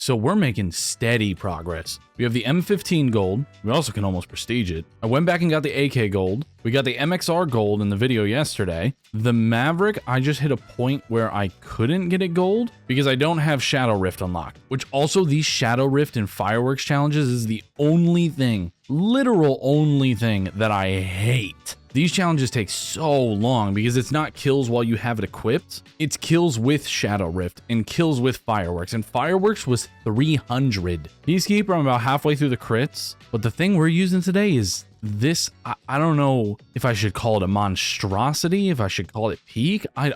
So we're making steady progress. We have the M15 gold. We also can almost prestige it. I went back and got the AK gold. We got the MXR gold in the video yesterday. The Maverick, I just hit a point where I couldn't get it gold because I don't have Shadow Rift unlocked, which also these Shadow Rift and fireworks challenges is the only thing, literal only thing that I hate. These challenges take so long because it's not kills while you have it equipped. It's kills with Shadow Rift and kills with fireworks. And fireworks was 300. Peacekeeper, I'm about halfway through the crits. But the thing we're using today is this. I don't know if I should call it a monstrosity, if I should call it peak. I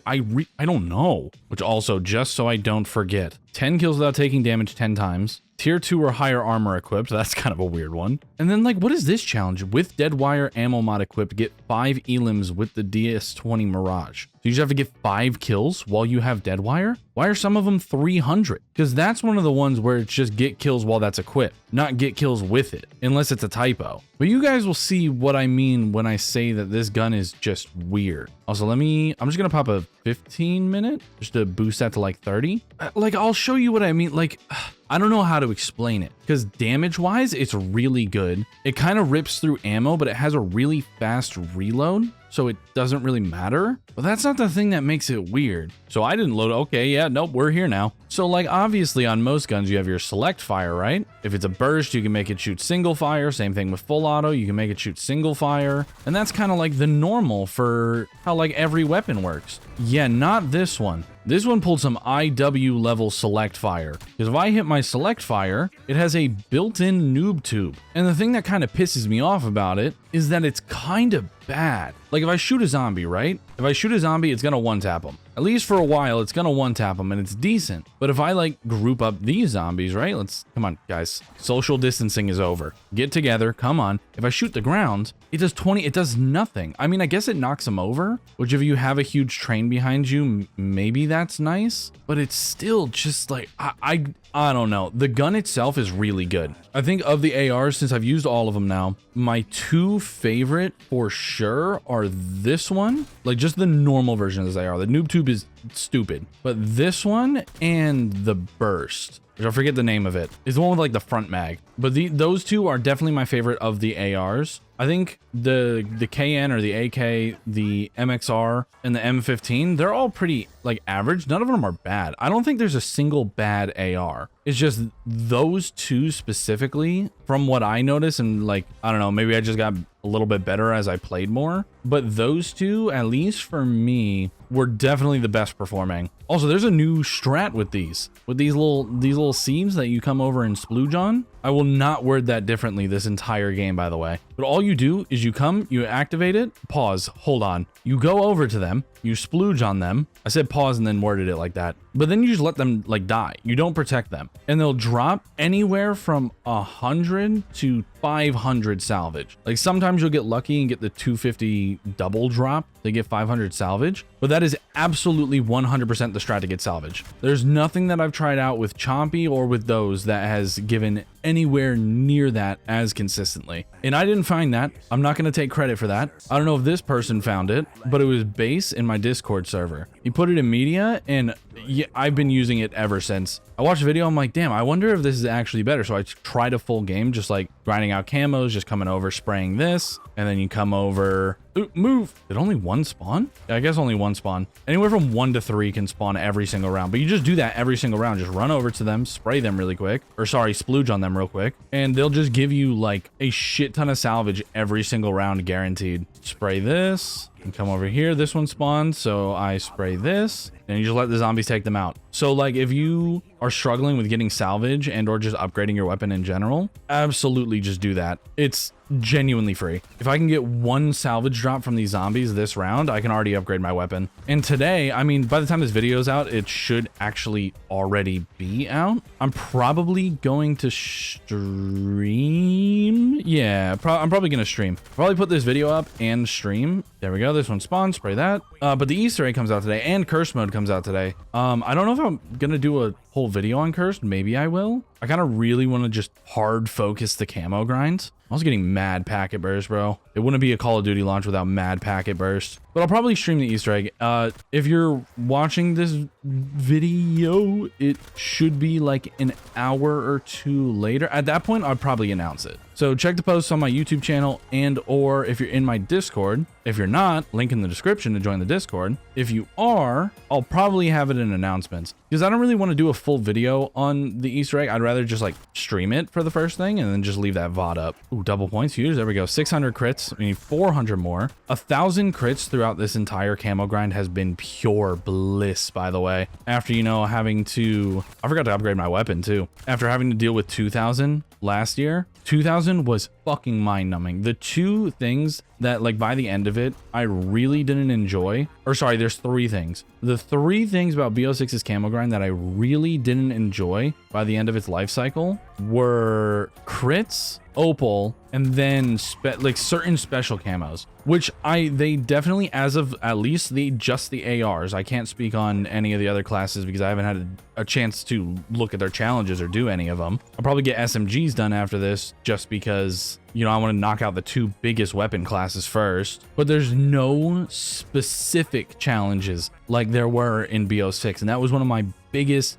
don't know. Which also, just so I don't forget, 10 kills without taking damage 10 times. Tier 2 or higher armor equipped. That's kind of a weird one. And then, like, what is this challenge? With dead wire ammo mod equipped, get 5 elims with the DS20 Mirage. So you just have to get 5 kills while you have dead wire? Why are some of them 300? Because that's one of the ones where it's just get kills while that's equipped, not get kills with it, unless it's a typo. But you guys will see what I mean when I say that this gun is just weird. Also, I'm just gonna pop a 15 minute just to boost that to like 30. Like, I'll show you what I mean. Like, I don't know how to explain it because damage wise, it's really good. It kind of rips through ammo, but it has a really fast reload. So it doesn't really matter, but that's not the thing that makes it weird. So I didn't load. Okay, yeah, nope, we're here now. So like obviously on most guns, you have your select fire, right? If it's a burst, you can make it shoot single fire. Same thing with full auto, you can make it shoot single fire. And that's kind of like the normal for how like every weapon works. Yeah, not this one. This one pulled some IW level select fire. Because if I hit my select fire, it has a built-in noob tube. And the thing that kind of pisses me off about it is that it's kind of bad. Like if I shoot a zombie, right? If I shoot a zombie, it's gonna one-tap them. At least for a while, it's gonna one-tap them and it's decent. But if I like group up these zombies, right? Come on, guys. Social distancing is over. Get together, come on. If I shoot the ground, it does 20, it does nothing. I mean, I guess it knocks them over, which if you have a huge train behind you, maybe that's nice. But it's still just like, I don't know. The gun itself is really good. I think of the ARs, since I've used all of them now, my 2 favorite for sure are this one, like just the normal version of this AR. The noob tube is stupid, but this one and the burst, which I forget the name of it, is the one with like the front mag. But those 2 are definitely my favorite of the ARs. I think the KN or the AK, the MXR, and the M15, they're all pretty like average. None of them are bad. I don't think there's a single bad AR. It's just those 2 specifically, from what I noticed, and like, I don't know, maybe I just got a little bit better as I played more. But those 2, at least for me, were definitely the best performing. Also, there's a new strat with these little seams that you come over and splooge on. I will not word that differently this entire game, by the way. But all you do is you come, you activate it, pause, hold on. You go over to them, you splooge on them. I said pause and then worded it like that. But then you just let them like die. You don't protect them. And they'll drop anywhere from 100 to 500 salvage. Like sometimes you'll get lucky and get the 250 double drop. They get 500 salvage. But that is absolutely 100% the strat to get salvage. There's nothing that I've tried out with Chompy or with those that has given anywhere near that as consistently. And I didn't find that. I'm not going to take credit for that. I don't know if this person found it, but it was Base in my Discord server. He put it in media and yeah, I've been using it ever since. I watched the video, I'm like, damn, I wonder if this is actually better. So I tried a full game, just like grinding out camos, just coming over, spraying this, and then you come over, ooh, move. Did only one spawn? Yeah, I guess only one spawn. Anywhere from 1 to 3 can spawn every single round, but you just do that every single round. Just run over to them, spray them really quick, or sorry, splooge on them real quick, and they'll just give you like a shit ton of salvage every single round guaranteed. Spray this and come over here. This one spawns, so I spray this and you just let the zombies take them out. So like if you are struggling with getting salvage and or just upgrading your weapon in general, absolutely just do that. It's genuinely free. If I can get 1 salvage drop from these zombies this round, I can already upgrade my weapon. And today, I mean, by the time this video is out, it should actually already be out. I'm probably going to stream. Yeah, I'm probably going to stream. Probably put this video up and stream. There we go. This one spawns, spray that. But the Easter egg comes out today and curse mode comes out today. I don't know if I'm going to do a whole video on cursed, maybe I will. I kind of really want to just hard focus the camo grind. I was getting mad packet burst, bro. It wouldn't be a Call of Duty launch without mad packet burst. But I'll probably stream the Easter egg. If you're watching this video, it should be like an hour or two later. At that point, I'd probably announce it. So check the posts on my YouTube channel, and or if you're in my Discord. If you're not, link in the description to join the Discord. If you are, I'll probably have it in announcements, because I don't really want to do a full video on the Easter egg. I'd rather just like stream it for the first thing and then just leave that VOD up. Ooh, double points, huge. There we go. 600 crits. We need 400 more. 1,000 crits throughout this entire camo grind has been pure bliss, by the way. After, you know, having to, I forgot to upgrade my weapon too. After having to deal with 2,000 last year, 2,000 was fucking mind-numbing. The two things that, like, by the end of it, I really didn't enjoy, or sorry, there's three things. The three things about BO6's camo grind that I really didn't enjoy by the end of its life cycle were crits, opal, and then like certain special camos, which they definitely, as of at least just the ARs. I can't speak on any of the other classes because I haven't had a chance to look at their challenges or do any of them. I'll probably get SMGs done after this just because, you know, I want to knock out the two biggest weapon classes first. But there's no specific challenges like there were in BO6, and that was one of my biggest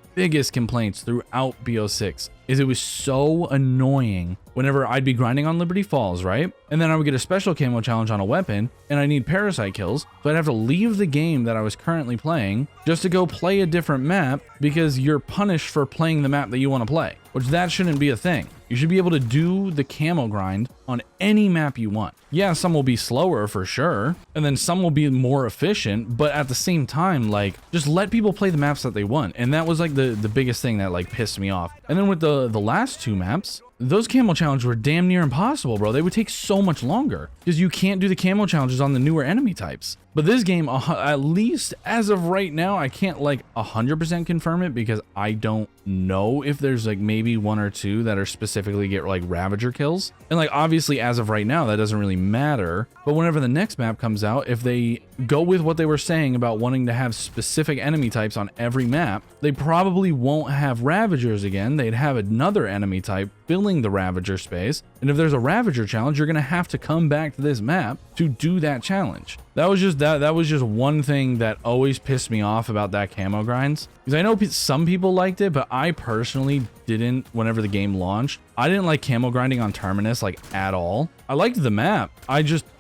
complaints throughout BO6. Is it was so annoying whenever I'd be grinding on Liberty Falls, right? And then I would get a special camo challenge on a weapon, and I need parasite kills, so I'd have to leave the game that I was currently playing just to go play a different map because you're punished for playing the map that you want to play, which that shouldn't be a thing. You should be able to do the camo grind on any map you want. Yeah, some will be slower for sure, and then some will be more efficient, but at the same time, like, just let people play the maps that they want. And that was like the biggest thing that like pissed me off. And then with the last two maps, those camo challenges were damn near impossible, bro. They would take so much longer because you can't do the camo challenges on the newer enemy types. But this game, at least as of right now, I can't like 100% confirm it because I don't know if there's like maybe one or two that are specifically get like Ravager kills. And like obviously as of right now, that doesn't really matter. But whenever the next map comes out, if they go with what they were saying about wanting to have specific enemy types on every map, they probably won't have Ravagers again. They'd have another enemy type filling the Ravager space. And if there's a Ravager challenge, you're going to have to come back to this map to do that challenge. That was just one thing that always pissed me off about that camo grinds. Because I know some people liked it, but I personally didn't. Whenever the game launched, I didn't like camo grinding on Terminus like at all. I liked the map.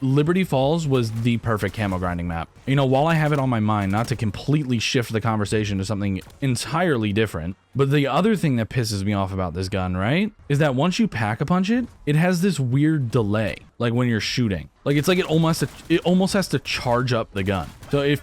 Liberty Falls was the perfect camo grinding map. You know, while I have it on my mind, not to completely shift the conversation to something entirely different, but the other thing that pisses me off about this gun, right, is that once you pack a punch it, it has this weird delay, like when you're shooting. Like it's like it almost has to charge up the gun. So it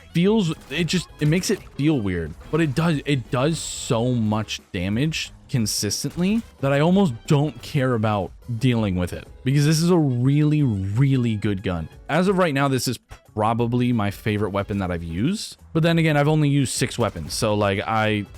makes it feel weird, but it does so much damage consistently that I almost don't care about dealing with it because this is a really, really good gun. As of right now, this is probably my favorite weapon that I've used. But then again, I've only used 6 weapons. So like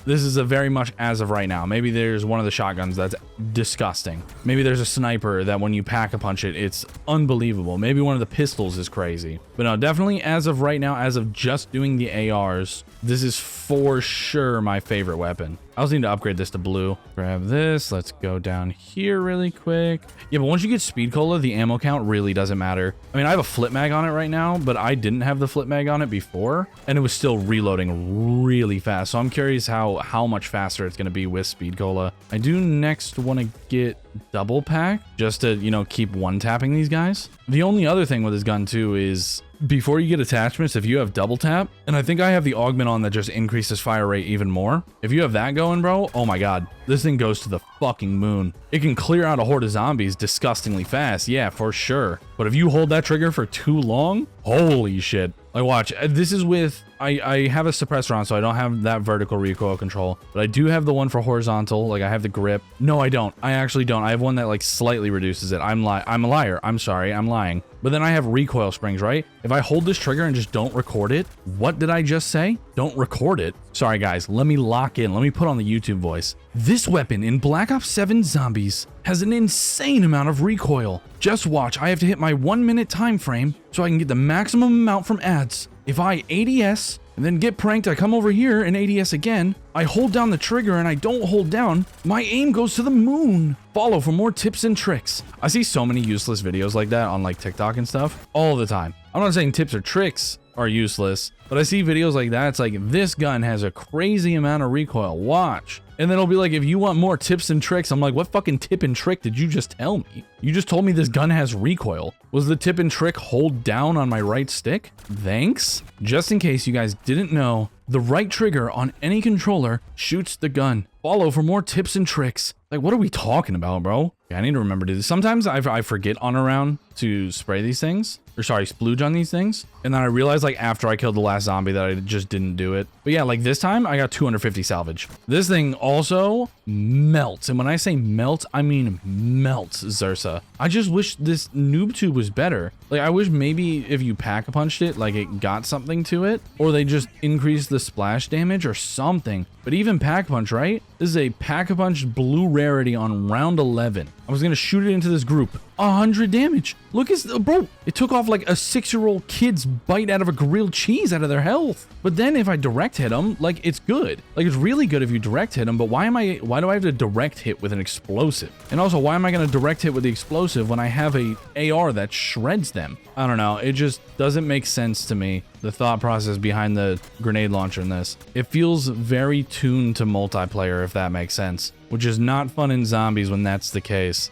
this is a very much as of right now. Maybe there's one of the shotguns that's disgusting. Maybe there's a sniper that when you pack a punch it, it's unbelievable. Maybe one of the pistols is crazy. But no, definitely as of right now, as of just doing the ARs, this is for sure my favorite weapon. I also need to upgrade this to blue. Grab this. Let's go down here really quick. Yeah, but once you get speed cola, the ammo count really doesn't matter. I mean, I have a flip mag on it right now, but I didn't have the flip mag on it before, and it was still reloading really fast. So I'm curious how much faster it's going to be with speed cola. I do next want to get double pack just to, you know, keep one tapping these guys. The only other thing with this gun too is before you get attachments, if you have double tap, and I think I have the augment on that just increases fire rate even more. If you have that going, bro, oh my god, this thing goes to the fucking moon. It can clear out a horde of zombies disgustingly fast, yeah, for sure. But if you hold that trigger for too long, holy shit. Like watch, this is with, I have a suppressor on, so I don't have that vertical recoil control, but I do have the one for horizontal. Like I have the grip. No, I don't. I actually don't. I have one that like slightly reduces it. I'm a liar. I'm sorry. I'm lying. But then I have recoil springs, right? If I hold this trigger and just don't record it, what did I just say? Don't record it. Sorry guys, let me lock in. Let me put on the YouTube voice. This weapon in Black Ops 7 Zombies has an insane amount of recoil. Just watch, I have to hit my 1 minute time frame so I can get the maximum amount from ads. if I ADS and then get pranked, I come over here and ADS again, I hold down the trigger and I don't hold down, my aim goes to the moon. Follow for more tips and tricks. I see so many useless videos like that on like TikTok and stuff all the time. I'm not saying tips or tricks are useless, but I see videos like that. It's like, this gun has a crazy amount of recoil, watch. And then it'll be like, if you want more tips and tricks, I'm like, what fucking tip and trick did you just tell me? You just told me this gun has recoil. Was the tip and trick hold down on my right stick? Thanks. Just in case you guys didn't know, the right trigger on any controller shoots the gun. Follow for more tips and tricks. Like, what are we talking about, bro? Yeah, I need to remember to do this. Sometimes I forget on around to spray these things, or sorry, splooge on these things. And then I realized like after I killed the last zombie that I just didn't do it. But yeah, like this time I got 250 salvage. This thing also melts. And when I say melt, I mean melts, Zersa. I just wish this noob tube was better. Like, I wish maybe if you pack a punched it, like it got something to it, or they just increased the splash damage or something. But even pack punch, right? This is a pack a punch blue rarity on round 11. I was gonna shoot it into this group. 100 damage. Look at, bro, it took off like a 6-year-old kid's bite out of a grilled cheese out of their health. But then if I direct hit them, like, it's good. Like, it's really good if you direct hit them, but why do I have to direct hit with an explosive? And also, why am I gonna direct hit with the explosive when I have a AR that shreds them? I don't know. It just doesn't make sense to me, the thought process behind the grenade launcher in this. It feels very tuned to multiplayer, if that makes sense, which is not fun in zombies when that's the case.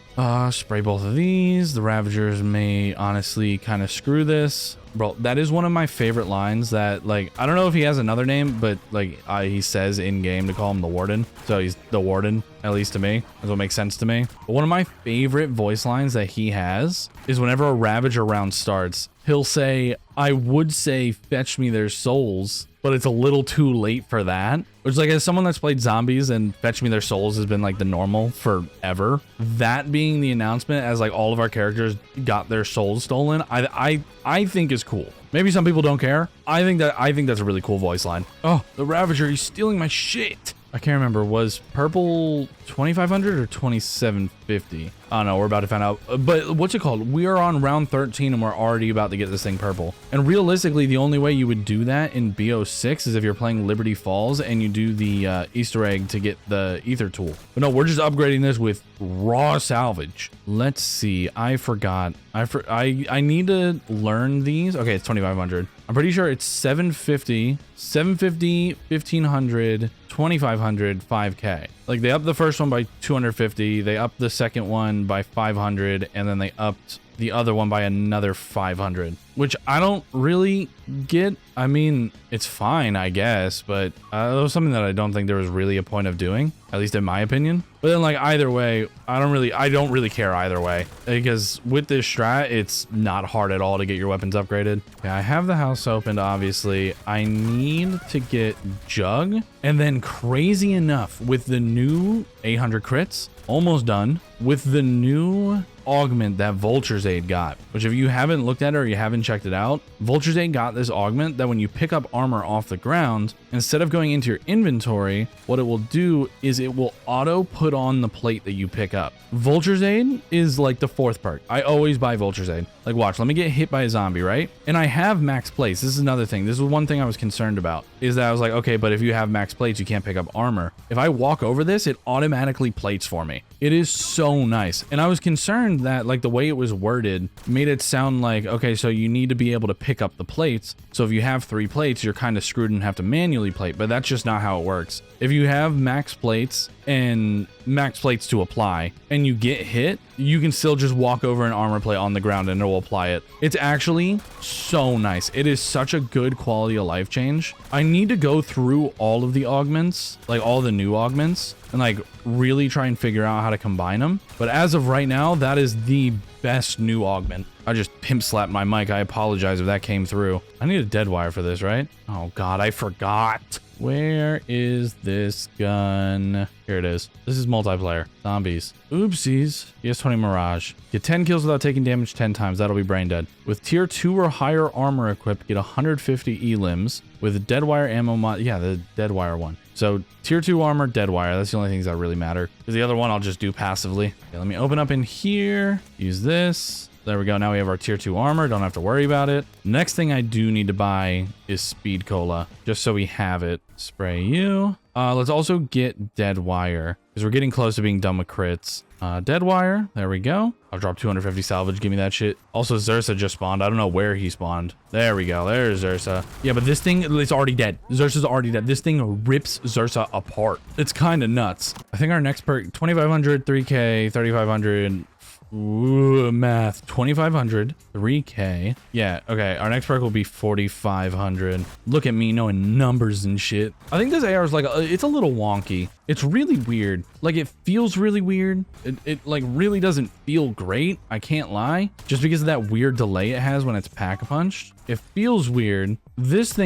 Spray both of these. The Ravagers may honestly kind of screw this. Bro, that is one of my favorite lines that, like, I don't know if he has another name, but like he says in game to call him the Warden. So he's the Warden, at least to me. That's what makes sense to me. But one of my favorite voice lines that he has is whenever a Ravager round starts, he'll say, I would say fetch me their souls, but it's a little too late for that. Which, like, as someone that's played zombies and fetch me their souls has been like the normal forever, that being the announcement as like all of our characters got their souls stolen, I think is cool. Maybe some people don't care. I think that's a really cool voice line. Oh, the Ravager, he's stealing my shit. I can't remember, was purple 2500 or 2750? I don't know, we're about to find out. But what's it called? We are on round 13 and we're already about to get this thing purple. And realistically, the only way you would do that in BO6 is if you're playing Liberty Falls and you do the Easter egg to get the ether tool. But no, we're just upgrading this with raw salvage. Let's see, I forgot. I need to learn these. Okay, it's 2500. I'm pretty sure it's 750, 1500, 2500, 5k. Like, they upped the first one by 250, they upped the second one by 500, and then they upped the other one by another 500, which I don't really get. I mean, it's fine, I guess, but that was something that I don't think there was really a point of doing, at least in my opinion. But then, like, either way, I don't really care either way, because with this strat, it's not hard at all to get your weapons upgraded. Okay, I have the house opened, obviously. I need to get Jug, and then crazy enough, with the new 800 crits, almost done, with the new augment that Vulture's Aid got, which if you haven't looked at it or you haven't checked it out, Vulture's Aid got this augment that when you pick up armor off the ground, instead of going into your inventory, what it will do is it will auto put on the plate that you pick up. Vulture's Aid is like the 4th perk. I always buy Vulture's Aid. Like, watch, let me get hit by a zombie, right? And I have max plates. This is another thing. This is one thing I was concerned about, is that I was like, okay, but if you have max plates, you can't pick up armor. If I walk over this, it automatically plates for me. It is so nice. And I was concerned that, like, the way it was worded made it sound like, okay, so you need to be able to pick up the plates. So if you have 3 plates, you're kind of screwed and have to manually plate, but that's just not how it works. If you have max plates and max plates to apply and you get hit, you can still just walk over an armor plate on the ground and it will apply it. It's actually so nice. It is such a good quality of life change. I need to go through all of the augments, like all the new augments, and like really try and figure out how to combine them. But as of right now, that is the best new augment. I just pimp slapped my mic. I apologize if that came through. I need a dead wire for this, right? Oh God, I forgot. Where is this gun? Here it is. This is multiplayer. Zombies. Oopsies. ES20 Mirage. Get 10 kills without taking damage 10 times. That'll be brain dead. With tier 2 or higher armor equipped, get 150 elims. With dead wire ammo mod. Yeah, the dead wire one. So tier 2 armor, dead wire. That's the only things that really matter. Because the other one I'll just do passively. Okay, let me open up in here. Use this. There we go. Now we have our tier 2 armor. Don't have to worry about it. Next thing I do need to buy is speed cola, just so we have it. Spray you. Let's also get dead wire, because we're getting close to being done with crits. Dead wire. There we go. I'll drop 250 salvage. Give me that shit. Also, Xursa just spawned. I don't know where he spawned. There we go. There's Xursa. Yeah, but this thing, it's already dead. Xursa's already dead. This thing rips Xursa apart. It's kind of nuts. I think our next perk, 2500, 3k, 3500. Ooh, math. 2500, 3k. Yeah, okay. Our next perk will be 4500. Look at me knowing numbers and shit. I think this AR is like, it's a little wonky. It's really weird. Like, it feels really weird. It like really doesn't feel great. I can't lie. Just because of that weird delay it has when it's pack-a-punched. It feels weird. This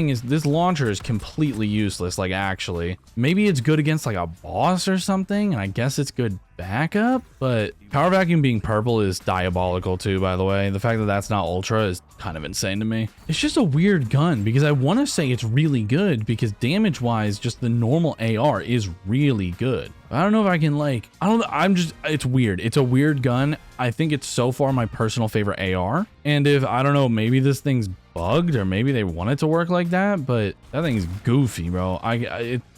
launcher is completely useless, like, actually. Maybe it's good against like a boss or something, and I guess it's good backup, but power vacuum being purple is diabolical too, by the way. The fact that that's not ultra is kind of insane to me. It's just a weird gun, because I want to say it's really good, because damage wise, just the normal AR is really good. I don't know if I can like, it's weird. It's a weird gun. I think it's so far my personal favorite AR. And if, I don't know, maybe this thing's bugged, or maybe they want it to work like that, but that thing's goofy, bro.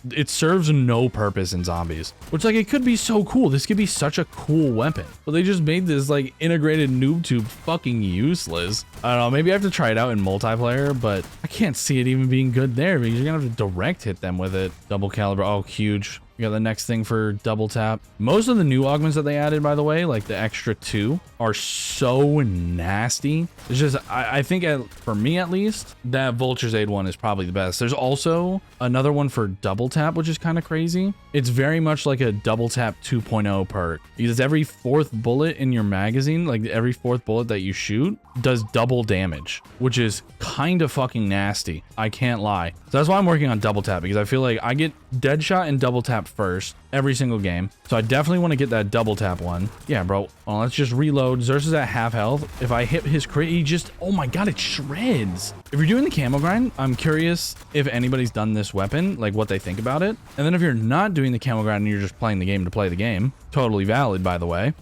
It serves no purpose in zombies, which, like, it could be so cool. This could be such a cool weapon, but they just made this like integrated noob tube fucking useless. I don't know, maybe I have to try it out in multiplayer, but I can't see it even being good there, because you're gonna have to direct hit them with it. Double caliber. Oh, huge. We got the next thing for double tap. Most of the new augments that they added, by the way, like the extra 2, are so nasty. It's just, I think for me at least, that Vulture Aid one is probably the best. There's also another one for double tap, which is kind of crazy. It's very much like a double tap 2.0 perk, because every 4th bullet in your magazine, like every 4th bullet that you shoot, does double damage, which is kind of fucking nasty. I can't lie. So that's why I'm working on double tap, because I feel like I get dead shot and double tap first every single game. So I definitely want to get that double tap one. Yeah, bro. Well, let's just reload. Xursa's at half health. If I hit his crit, he just, oh my god, it shreds. If you're doing the camo grind, I'm curious if anybody's done this weapon, like what they think about it. And then if you're not doing the camo grind and you're just playing the game to play the game, totally valid, by the way,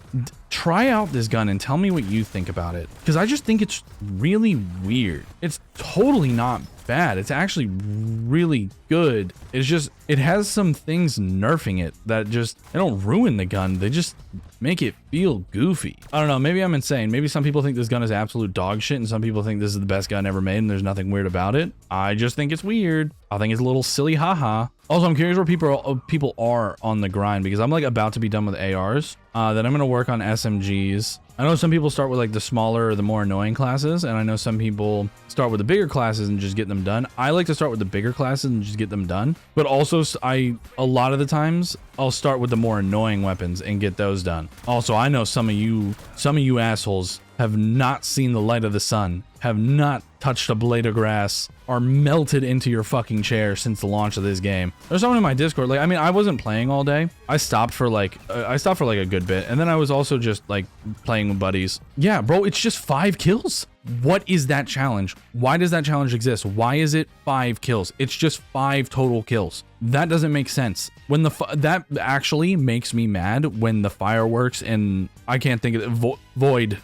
try out this gun and tell me what you think about it, because I just think it's really weird. It's totally not bad. It's actually really good. It's just, it has some things nerfing it that just, they don't ruin the gun. They just make it feel goofy. I don't know. Maybe I'm insane. Maybe some people think this gun is absolute dog shit, and some people think this is the best gun ever made and there's nothing weird about it. I just think it's weird. I think it's a little silly, haha. Also, I'm curious where people are on the grind, because I'm like about to be done with ARs. Then I'm going to work on SMGs. I know some people start with like the smaller or the more annoying classes, and I know some people start with the bigger classes and just get them done. I like to start with the bigger classes and just get them done. But also, a lot of the times I'll start with the more annoying weapons and get those done. Also, I know some of you assholes have not seen the light of the sun, have not touched a blade of grass, are melted into your fucking chair since the launch of this game. There's someone in my Discord, like, I mean, I wasn't playing all day. I stopped for like a good bit, and then I was also just like playing with buddies. Yeah, bro, it's just 5 kills. What is that challenge? Why does that challenge exist? Why is it 5 kills? It's just 5 total kills. That doesn't make sense. When that actually makes me mad when the fireworks and I can't think of it, void.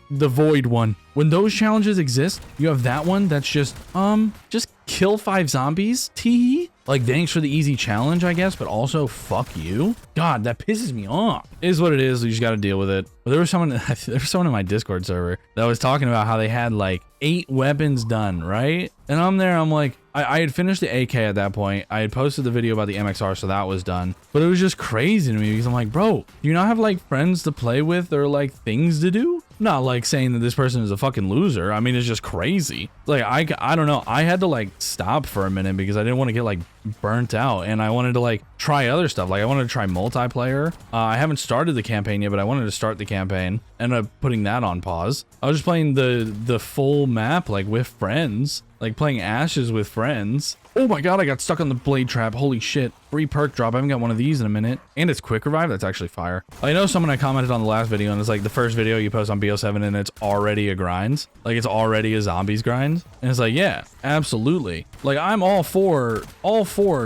The void one. When those challenges exist, you have that one that's just kill 5 zombies. Tee. Like, thanks for the easy challenge, I guess, but also fuck you. God, that pisses me off. It is what it is. You just got to deal with it. But there was someone in my Discord server that was talking about how they had like 8 weapons done, right? And I'm there, I'm like, I had finished the AK at that point. I had posted the video about the MXR, so that was done. But it was just crazy to me, because I'm like, bro, do you not have like friends to play with or like things to do? Not like saying that this person is a fucking loser. I mean, it's just crazy. Like, I don't know. I had to like stop for a minute because I didn't want to get like burnt out, and I wanted to like try other stuff. Like, I wanted to try multiplayer. I haven't started the campaign yet, but I wanted to start the campaign. Ended up putting that on pause. I was just playing the full map like with friends, like playing Ashes with friends. Oh my god, I got stuck on the blade trap. Holy shit. Free perk drop. I haven't got one of these in a minute. And it's quick revive. That's actually fire. I know someone I commented on the last video and it's like the first video you post on BO7 and it's already a grind. Like it's already a zombies grind. And it's like, yeah, absolutely. Like I'm all for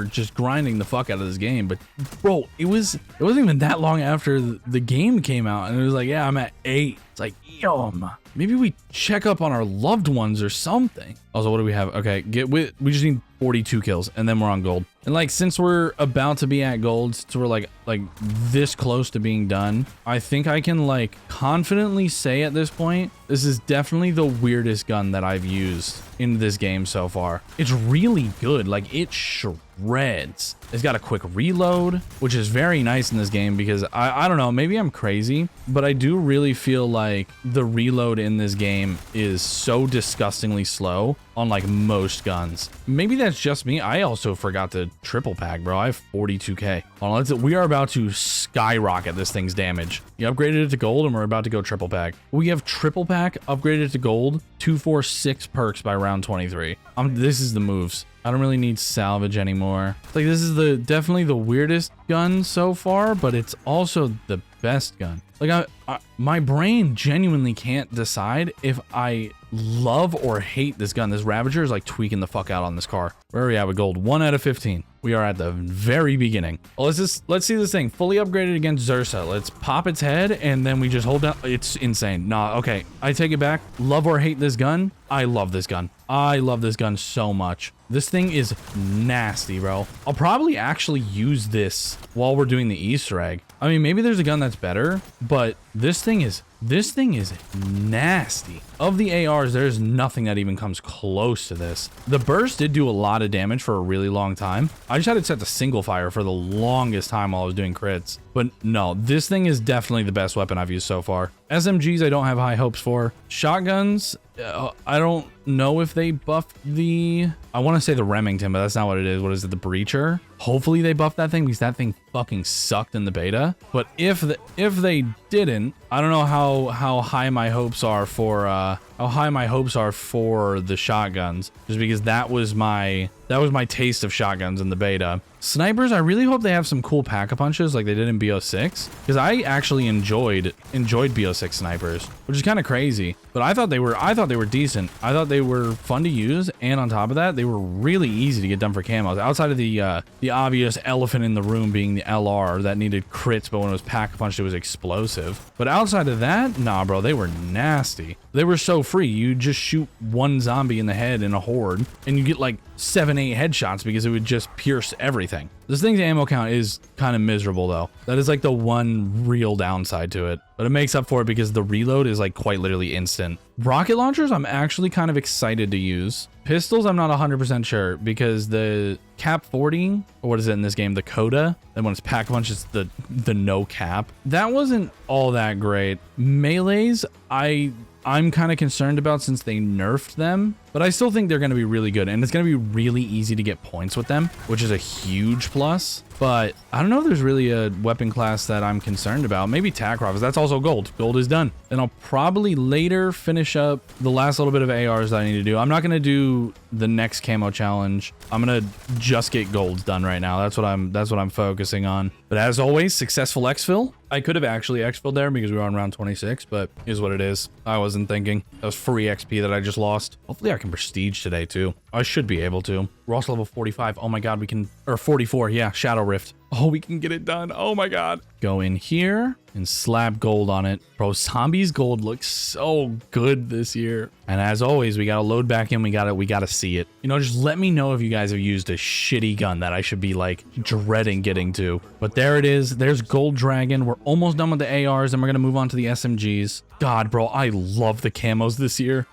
just grinding the fuck out of this game. But bro, it wasn't even that long after the game came out and it was like, yeah, I'm at 8. It's like, yum. Maybe we check up on our loved ones or something. Also, what do we have? Okay, we just need 42 kills and then we're on gold. And like, since we're about to be at gold, since we're like this close to being done, I think I can like confidently say at this point, this is definitely the weirdest gun that I've used in this game so far. It's really good. Like it shreds. It's got a quick reload, which is very nice in this game because I don't know, maybe I'm crazy, but I do really feel like the reload in this game is so disgustingly slow on like most guns. Maybe that's just me. I also forgot to triple pack, bro. I have 42k. Hold on, we are about to skyrocket this thing's damage. You upgraded it to gold and we're about to go triple pack. We have triple pack, upgraded to gold, 246 perks by round 23. This is the moves. I don't really need salvage anymore. Like this is definitely the weirdest gun so far, but it's also the best gun. Like my brain genuinely can't decide if I love or hate this gun. This Ravager is like tweaking the fuck out on this car. Where are we at with gold? 1 out of 15. We are at the very beginning. Well, let's see this thing fully upgraded against Zursa. Let's pop its head and then we just hold down. It's insane. Nah, okay. I take it back. Love or hate this gun? I love this gun. I love this gun so much. This thing is nasty, bro. I'll probably actually use this while we're doing the Easter egg. I mean, maybe there's a gun that's better, but this thing is nasty. Of the ARs, there's nothing that even comes close to this. The burst did do a lot of damage for a really long time. I just had it set to single fire for the longest time while I was doing crits. But no, this thing is definitely the best weapon I've used so far. SMGs, I don't have high hopes for. Shotguns, I don't know if they buffed I want to say the Remington, but that's not what it is. What is it? The Breacher? Hopefully they buffed that thing because that thing fucking sucked in the beta. But if they didn't, I don't know how high my hopes are for the shotguns, just because that was my taste of shotguns in the beta. Snipers, I really hope they have some cool pack-a-punches like they did in BO6, because I actually enjoyed BO6 snipers, which is kind of crazy. But I thought they were decent. I thought they were fun to use, and on top of that, they were really easy to get done for camos. Outside of the obvious elephant in the room being the LR that needed crits, but when it was pack-a-punched, it was explosive. But outside of that, nah, bro, they were nasty. They were so free. You just shoot one zombie in the head in a horde, and you get like 7-8 headshots because it would just pierce everything. This thing's ammo count is kind of miserable though. That is like the one real downside to it, but it makes up for it because the reload is like quite literally instant. Rocket launchers, I'm actually kind of excited to use. Pistols, I'm not 100% sure because the cap 40, or what is it in this game? The Coda, and when it's pack punch, it's the no cap. That wasn't all that great. Melees, I'm kind of concerned about since they nerfed them, but I still think they're going to be really good, and it's going to be really easy to get points with them, which is a huge plus. But I don't know if there's really a weapon class that I'm concerned about. Maybe tac rifles. That's also gold. Gold is done. And I'll probably later finish up the last little bit of ARs that I need to do. I'm not going to do the next camo challenge. I'm going to just get golds done right now. That's what I'm focusing on. But as always, successful exfil. I could have actually exfilled there because we were on round 26, but is what it is. I wasn't thinking. That was free XP that I just lost. Hopefully I can prestige today too. I should be able to. We're also level 45. Oh my god, we can, or 44. Yeah, Shadow Rift. Oh, we can get it done. Oh my god. Go in here and slap gold on it. Bro, Zombies gold looks so good this year. And as always, we gotta load back in. We gotta see it. You know, just let me know if you guys have used a shitty gun that I should be like dreading getting to. But there it is. There's Gold Dragon. We're almost done with the ARs and we're gonna move on to the SMGs. God, bro, I love the camos this year.